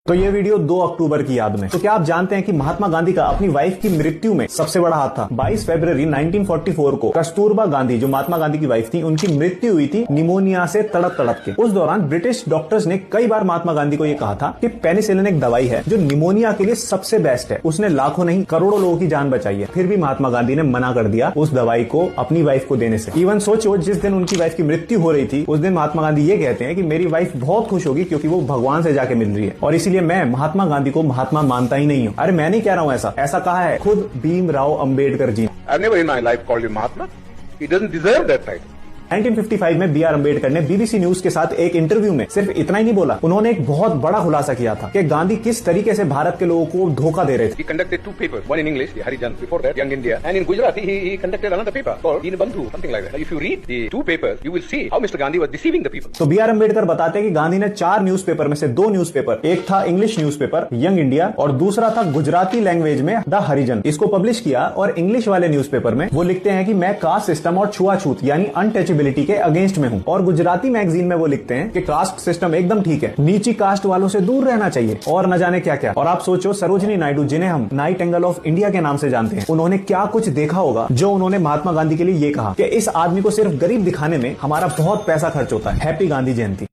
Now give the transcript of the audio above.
तो ये वीडियो 2 अक्टूबर की याद में। तो क्या आप जानते हैं कि महात्मा गांधी का अपनी वाइफ की मृत्यु में सबसे बड़ा हाथ था। 22 फरवरी 1944 को कस्तूरबा गांधी, जो महात्मा गांधी की वाइफ थी, उनकी मृत्यु हुई थी निमोनिया से तड़प तड़प के। उस दौरान ब्रिटिश डॉक्टर्स ने कई बार महात्मा गांधी को यह कहा था कि पेनिसिलिन एक दवाई है जो निमोनिया के लिए सबसे बेस्ट है। उसने लाखों नहीं करोड़ों लोगों की जान बचाई है। फिर भी महात्मा गांधी ने मना कर दिया उस दवाई को अपनी वाइफ को देने से। इवन सोचो, जिस दिन उनकी वाइफ की मृत्यु हो रही थी उस दिन महात्मा गांधी ये कहते हैं कि मेरी वाइफ बहुत खुश होगी क्योंकि वो भगवान से जाके मिल रही है, और इसीलिए मैं महात्मा गांधी को महात्मा मानता ही नहीं हूँ। अरे मैं नहीं कह रहा हूँ, ऐसा कहा है खुद Bhimrao Ambedkar ji. I've never in my life called him Mahatma. He doesn't deserve that title. 1955 में बी आर अम्बेडकर ने बीबीसी न्यूज के साथ एक इंटरव्यू में सिर्फ इतना ही नहीं बोला, उन्होंने एक बहुत बड़ा खुलासा किया था कि गांधी किस तरीके से भारत के लोगों को धोखा दे रहे थे। He conducted 2 papers, one in English, the Harijan, before that Young India, and in Gujarati he conducted another paper called Deenbandhu, something like that. If you read the 2 papers, you will see how Mr. Gandhi was deceiving the people. तो B are Ambedkar बताते हैं कि गांधी ने 4 newspaper में से 2 newspaper, एक था English newspaper young India और दूसरा था गुजराती लैंग्वेज में द हरिजन, इसको पब्लिश किया। और इंग्लिश वाले न्यूज़पेपर में वो लिखते हैं कि मैं कास्ट सिस्टम और छुआछूत यानी अनटचेबिलिटी के अगेंस्ट में हूं, और गुजराती मैगजीन में वो लिखते हैं कि कास्ट सिस्टम एकदम ठीक है, नीची कास्ट वालों से दूर रहना चाहिए, और न जाने क्या क्या। और आप सोचो, सरोजिनी नायडू, जिन्हें हम नाइटिंगेल ऑफ इंडिया के नाम से जानते हैं, उन्होंने क्या कुछ देखा होगा जो उन्होंने महात्मा गांधी के लिए ये कहा कि इस आदमी को सिर्फ गरीब दिखाने में हमारा बहुत पैसा खर्च होता है। हैप्पी गांधी जयंती।